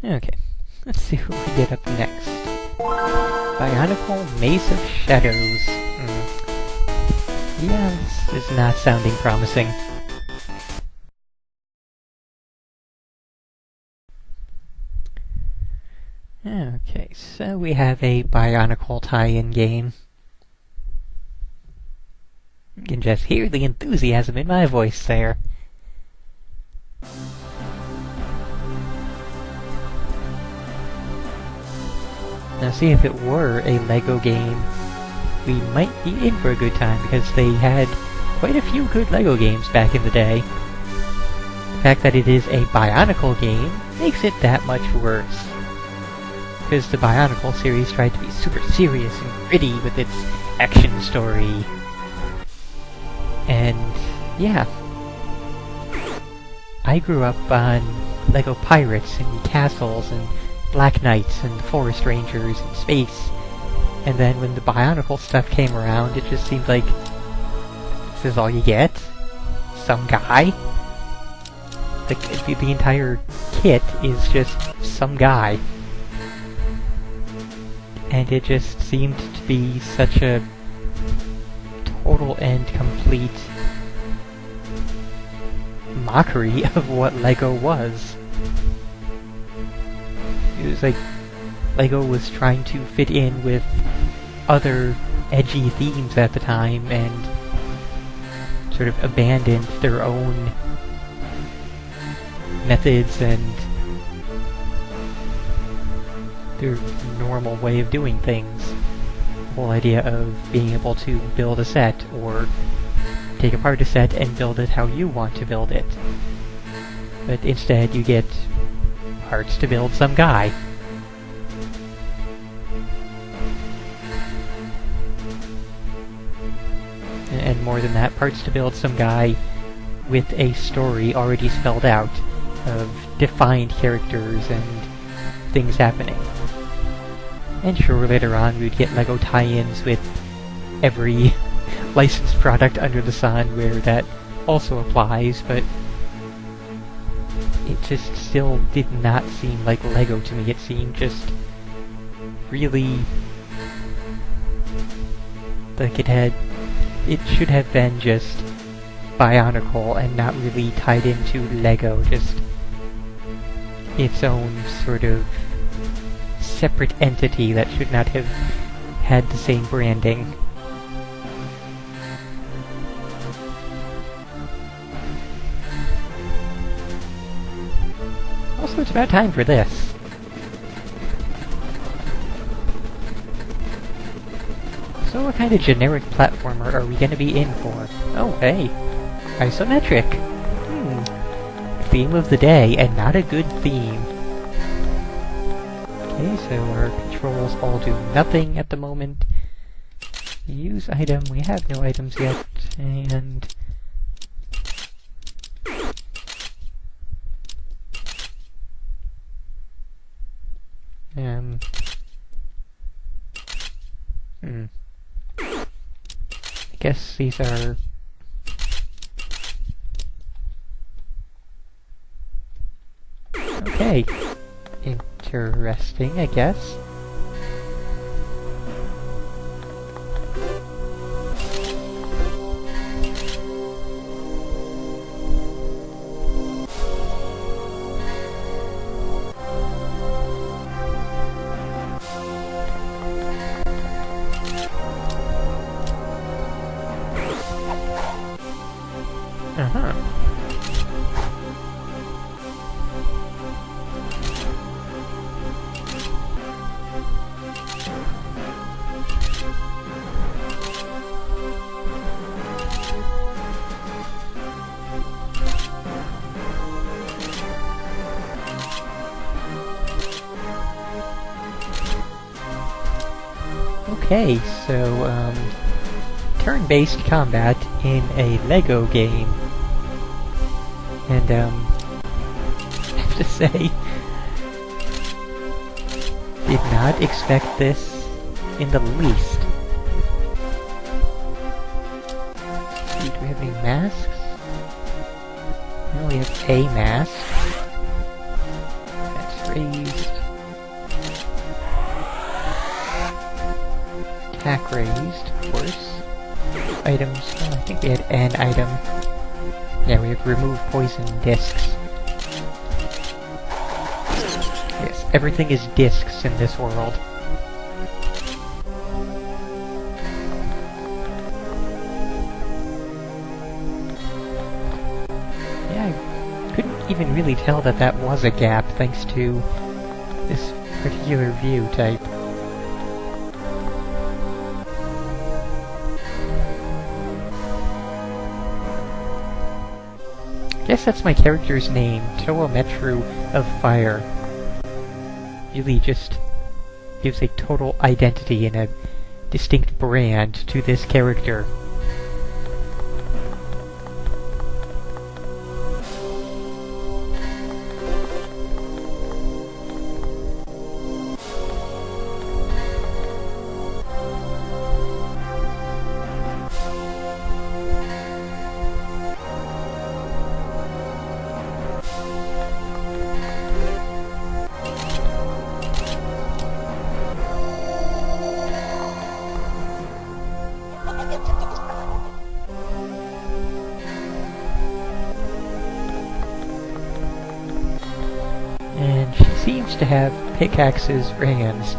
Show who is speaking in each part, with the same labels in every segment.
Speaker 1: Okay, let's see what we get up next. Bionicle Maze of Shadows. Yeah, this is not sounding promising. Okay, so we have a Bionicle tie-in game. You can just hear the enthusiasm in my voice there. Now see, if it were a LEGO game, we might be in for a good time, because they had quite a few good LEGO games back in the day. The fact that it is a Bionicle game makes it that much worse. Because the Bionicle series tried to be super serious and gritty with its action story. And, yeah. I grew up on LEGO Pirates and Castles and Black Knights and Forest Rangers and space. And then when the Bionicle stuff came around, it just seemed like, this is all you get? Some guy? The entire kit is just some guy. And it just seemed to be such a total and complete mockery of what LEGO was. It was like LEGO was trying to fit in with other edgy themes at the time and sort of abandoned their own methods and their normal way of doing things. The whole idea of being able to build a set, or take apart a set and build it how you want to build it. But instead you get parts to build some guy. And more than that, parts to build some guy with a story already spelled out, of defined characters and things happening. And sure, later on we'd get LEGO tie-ins with every licensed product under the sun where that also applies, but it just still did not seem like LEGO to me. It seemed just really like it should have been just Bionicle and not really tied into LEGO, just its own sort of separate entity that should not have had the same branding. Also, it's about time for this. So what kind of generic platformer are we gonna be in for? Oh, hey! Isometric! Theme of the day, and not a good theme. Okay, so our controls all do nothing at the moment. Use item, we have no items yet, and... I guess these are... Okay. Interesting, I guess. Okay, so, turn-based combat in a LEGO game. And, I have to say, did not expect this in the least. Let's see, do we have any masks? We only have a mask. Let's raise attack raised, of course. Items, oh, I think we had an item. Yeah, we have remove poison discs. Yes, everything is discs in this world. Yeah, I couldn't even really tell that that was a gap thanks to this particular view type. I guess that's my character's name, Toametru of Fire. Really just gives a total identity and a distinct brand to this character. And she seems to have pickaxes for hands,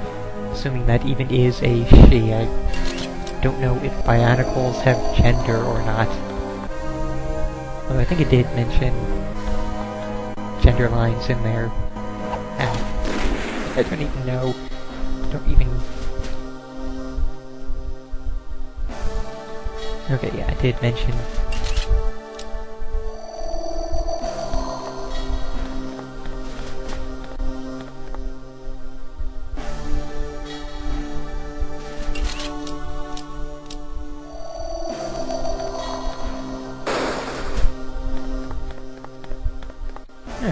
Speaker 1: assuming that even is a she. I don't know if Bionicles have gender or not. Although I think it did mention gender lines in there. And I don't even know. Okay, yeah, I did mention.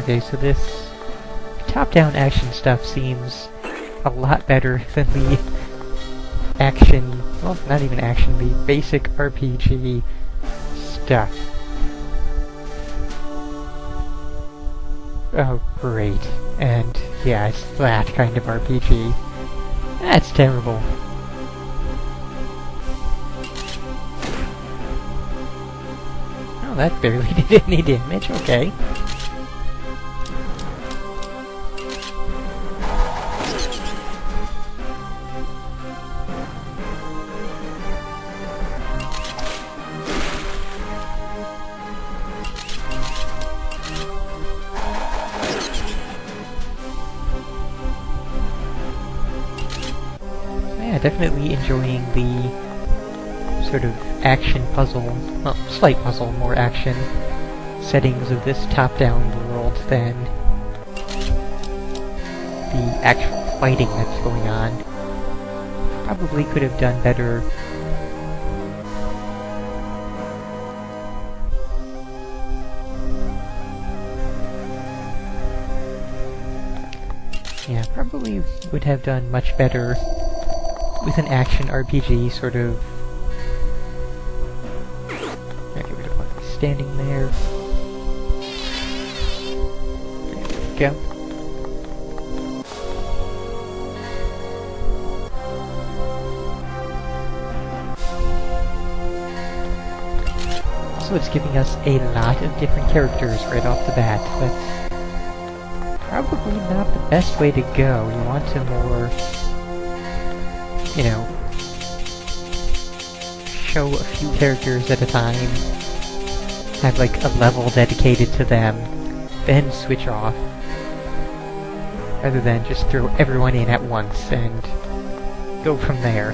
Speaker 1: Okay, so this top-down action stuff seems a lot better than the action, well, not even action, the basic RPG stuff. Oh, great. And, yeah, it's that kind of RPG. That's terrible. Oh, that barely did any damage, okay. Yeah, definitely enjoying the sort of action puzzle, well, slight puzzle, more action settings of this top-down world than the actual fighting that's going on. Probably could have done better. Yeah, probably would have done much better with an action RPG, sort of. Okay, we don't want to be standing there. There we go. Also, it's giving us a lot of different characters right off the bat. That's probably not the best way to go. You want to more, you know, show a few characters at a time, have like a level dedicated to them, then switch off, rather than just throw everyone in at once and go from there.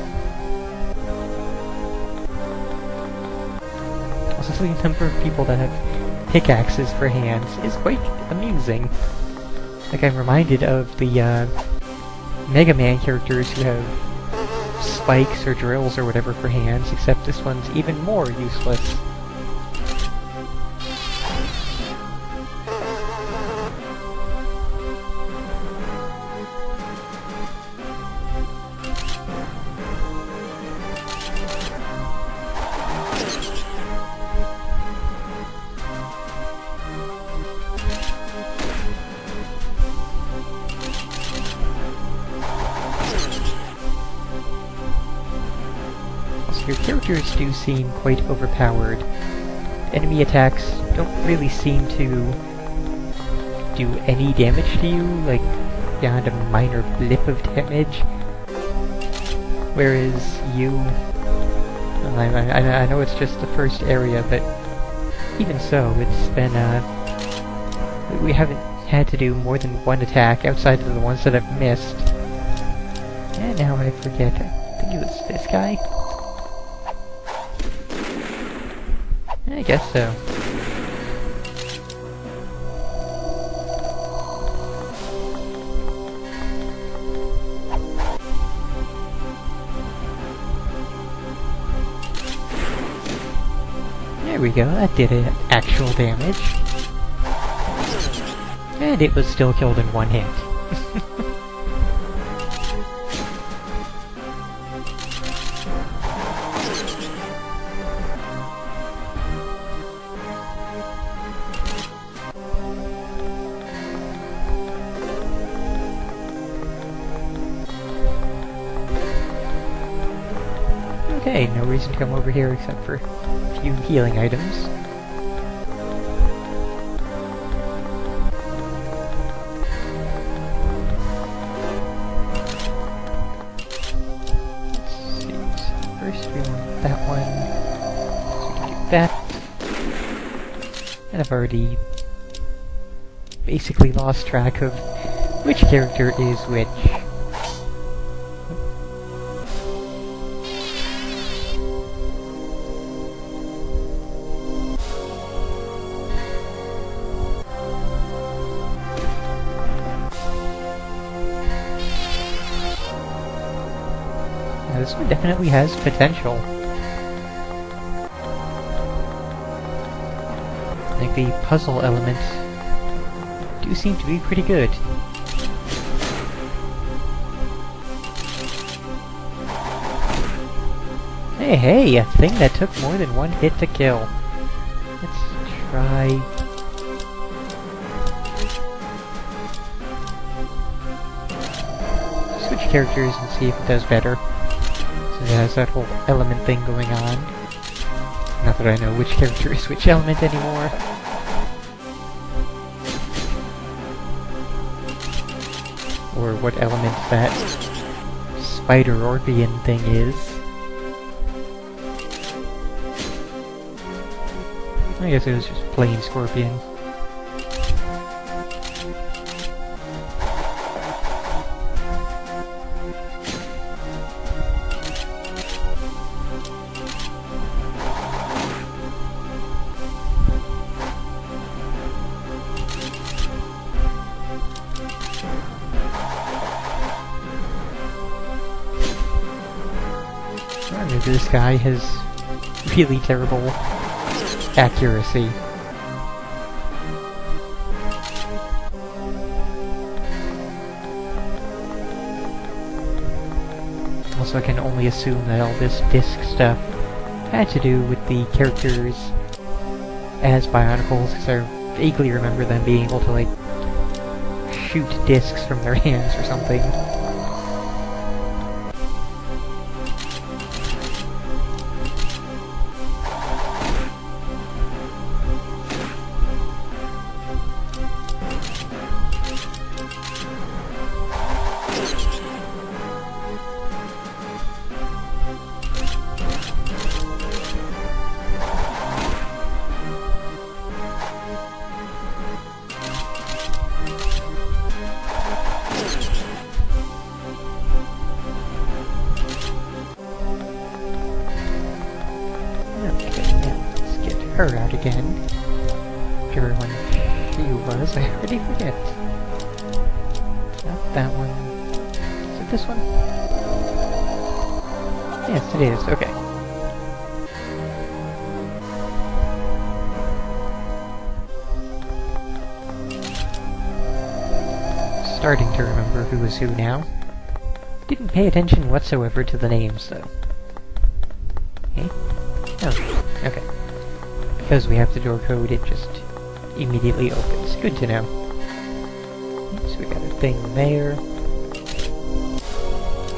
Speaker 1: Also, the number of people that have pickaxes for hands is quite amusing. Like, I'm reminded of the Mega Man characters who have spikes or drills or whatever for hands, except this one's even more useless. your characters do seem quite overpowered. Enemy attacks don't really seem to do any damage to you, like beyond a minor blip of damage. Whereas you... Well, I know it's just the first area, but even so, it's been, we haven't had to do more than one attack outside of the ones that I've missed. And now I forget. I think it was this guy? I guess so. There we go, that did actual damage. And it was still killed in one hit. Okay, no reason to come over here except for a few healing items. Let's see, so first we want that one, so we can do that. And I've already basically lost track of which character is which. This one definitely has potential. I think the puzzle elements do seem to be pretty good. Hey, a thing that took more than one hit to kill. Let's try... switch characters and see if it does better. It has that whole element thing going on. Not that I know which character is which element anymore. Or what element that Spider-Orbian thing is. I guess it was just plain Scorpion. This guy has really terrible accuracy. Also, I can only assume that all this disc stuff had to do with the characters as Bionicles, because I vaguely remember them being able to, like, shoot discs from their hands or something. Her out again. Whichever one she was, I already forget. Not that one. Is it this one? Yes, it is. Okay. Starting to remember who is who now. Didn't pay attention whatsoever to the names, though. Okay? Oh, okay. Because we have the door code, it just immediately opens. Good to know. So we got a thing there.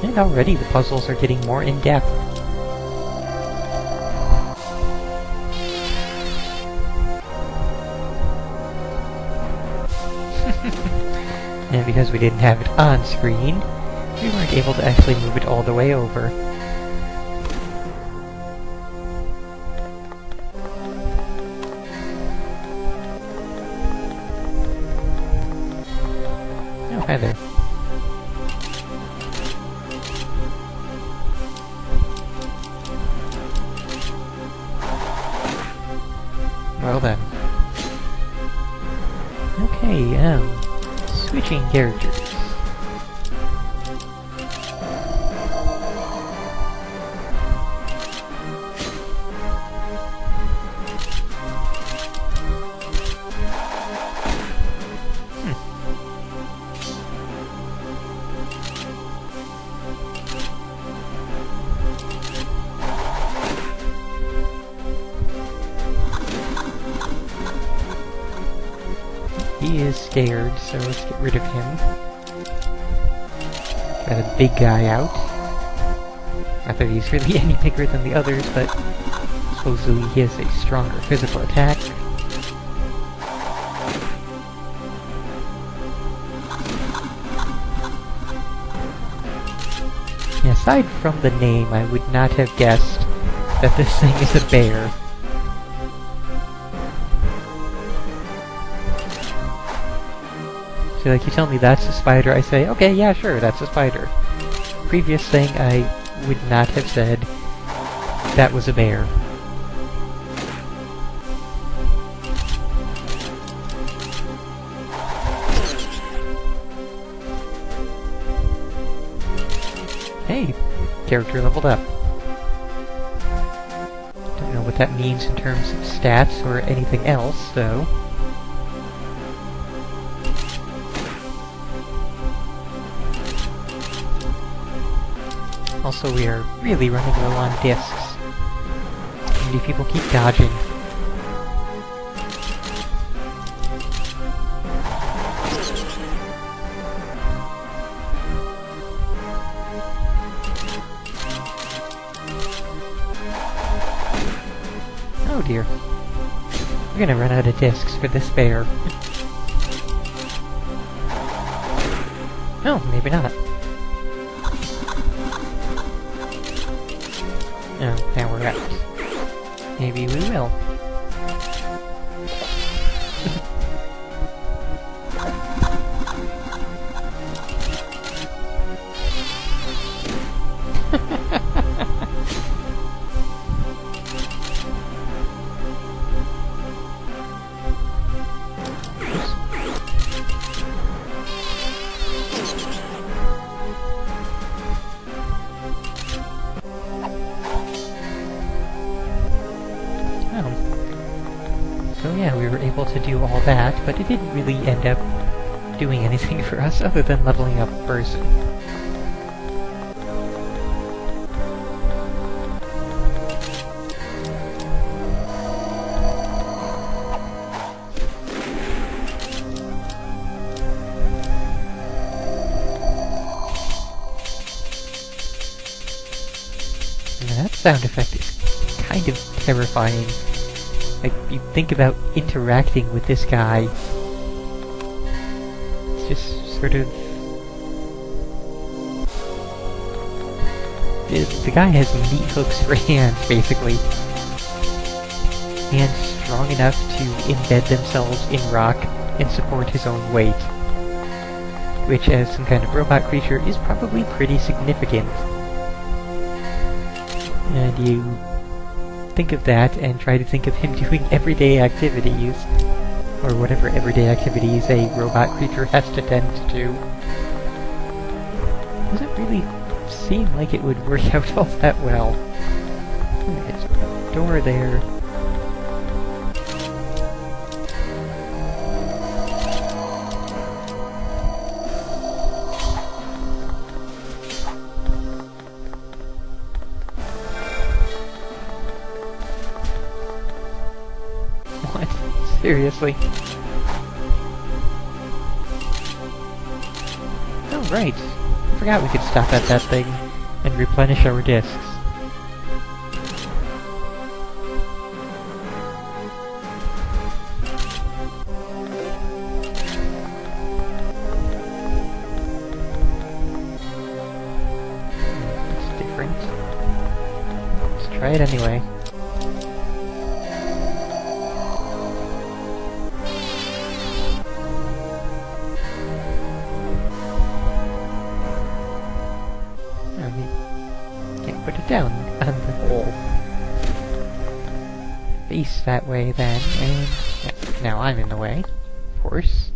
Speaker 1: And already the puzzles are getting more in-depth. And because we didn't have it on screen, we weren't able to actually move it all the way over. Oh, hi there. Well then. Okay, switching characters. He is scared, so let's get rid of him. Got a big guy out. Not that he's really any bigger than the others, but supposedly he has a stronger physical attack. Yeah, aside from the name, I would not have guessed that this thing is a bear. So like, you tell me that's a spider, I say, okay, yeah, sure, that's a spider. Previous thing, I would not have said that was a bear. Hey, character leveled up. Don't know what that means in terms of stats or anything else, though. Also, we are really running low on discs. Many people keep dodging. Oh dear. We're gonna run out of discs for this bear. Oh, maybe not. Oh, now we're out. Maybe we will. So yeah, we were able to do all that, but it didn't really end up doing anything for us other than leveling up a person. And that sound effect is kind of terrifying. Like, you think about interacting with this guy. It's just sort of... The guy has meat hooks for hands, basically. And strong enough to embed themselves in rock and support his own weight. Which, as some kind of robot creature, is probably pretty significant. And you think of that and try to think of him doing everyday activities, or whatever everyday activities a robot creature has to tend to do. Doesn't really seem like it would work out all that well. There's a door there. Seriously. Oh, right. I forgot we could stop at that thing and replenish our discs. try it anyway. Can't put it down on the hole. Face that way then, and yeah, now I'm in the way, of course.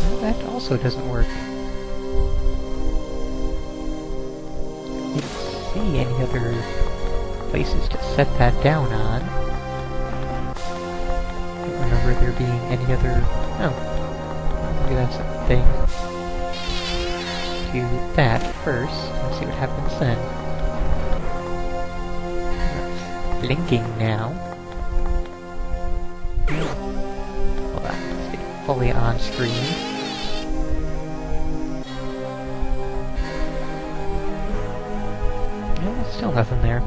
Speaker 1: Well, that also doesn't work. Didn't see any other places to set that down on. Don't remember there being any other... Oh. Maybe that's a thing. Do that first, and see what happens then. It's blinking now. Hold on, let's get it fully on screen. Yeah, still nothing there.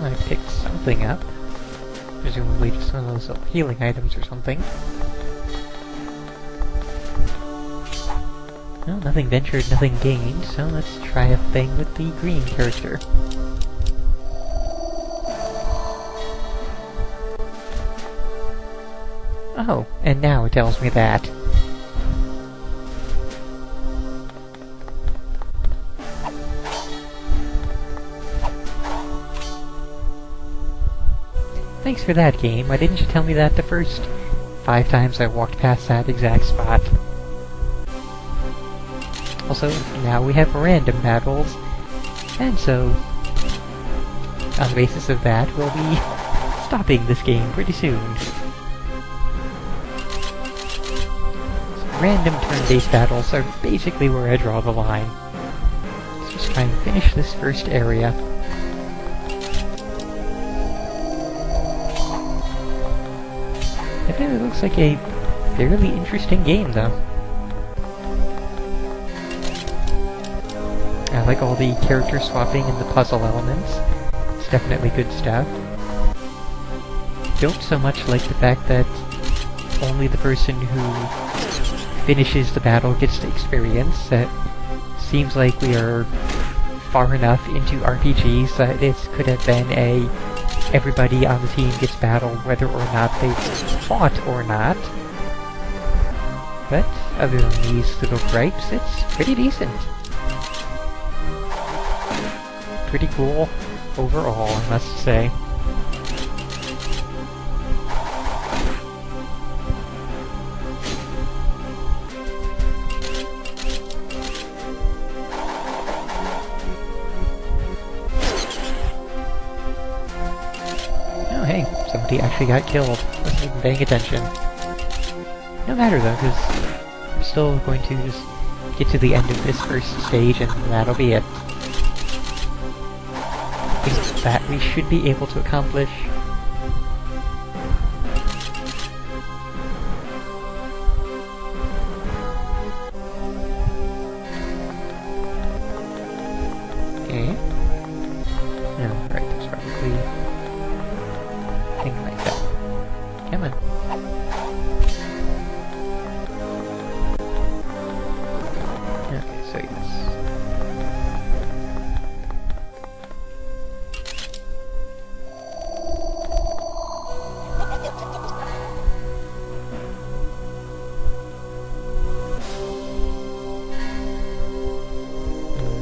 Speaker 1: I picked something up. Presumably just one of those little healing items or something. Well, nothing ventured, nothing gained, so let's try a thing with the green character. Oh, and now it tells me that. Thanks for that, game. Why didn't you tell me that the first 5 times I walked past that exact spot? Also, now we have random battles, and so, on the basis of that, we'll be stopping this game pretty soon. So random turn-based battles are basically where I draw the line. Let's just try and finish this first area. It really looks like a fairly interesting game, though. I like all the character swapping and the puzzle elements. It's definitely good stuff. Don't so much like the fact that only the person who finishes the battle gets the experience. That seems like we are far enough into RPGs that this could have been a everybody on the team gets battled whether or not they fought or not. But other than these little gripes, it's pretty decent. Pretty cool overall, I must say. Oh hey, somebody actually got killed. Wasn't even paying attention. No matter though, because we're still going to just get to the end of this first stage and that'll be it. I think that we should be able to accomplish. Okay. No, right, there's probably a thing like that. Come on. Okay, so yes.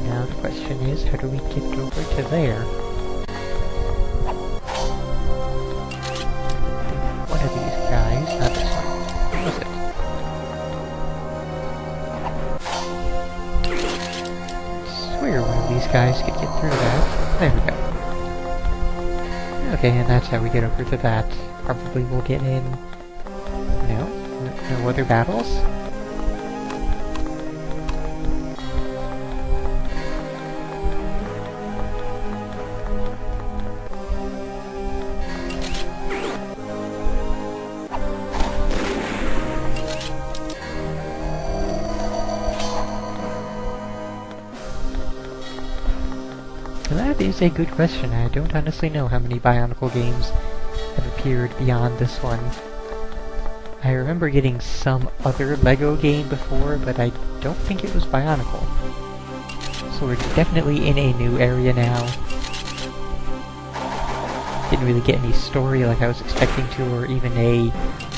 Speaker 1: Now the question is, how do we get over to there? One of these guys, not this one. What was it? I swear one of these guys could get through that. There we go. Okay, and that's how we get over to that. Probably we'll get in... No other battles? That is a good question. I don't honestly know how many Bionicle games have appeared beyond this one. I remember getting some other LEGO game before, but I don't think it was Bionicle. So we're definitely in a new area now. Didn't really get any story like I was expecting to, or even a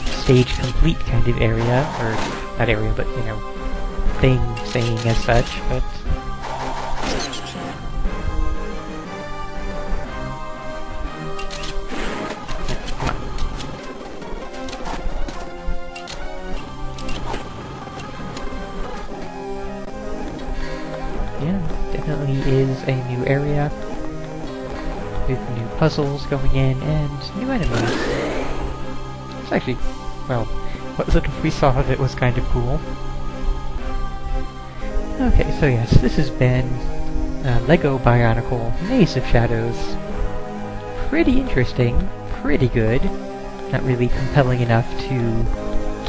Speaker 1: stage complete kind of area, or not area, but, you know, thing saying as such, but... yeah, definitely is a new area, with new puzzles going in, and new enemies. It's actually, well, what little we saw of it was kind of cool. Okay, so yes, this has been LEGO Bionicle Maze of Shadows. Pretty interesting, pretty good. Not really compelling enough to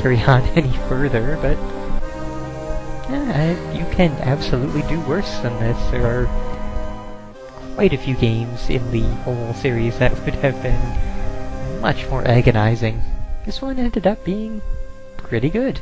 Speaker 1: carry on any further, but yeah, you can absolutely do worse than this. There are quite a few games in the whole series that would have been much more agonizing. This one ended up being pretty good.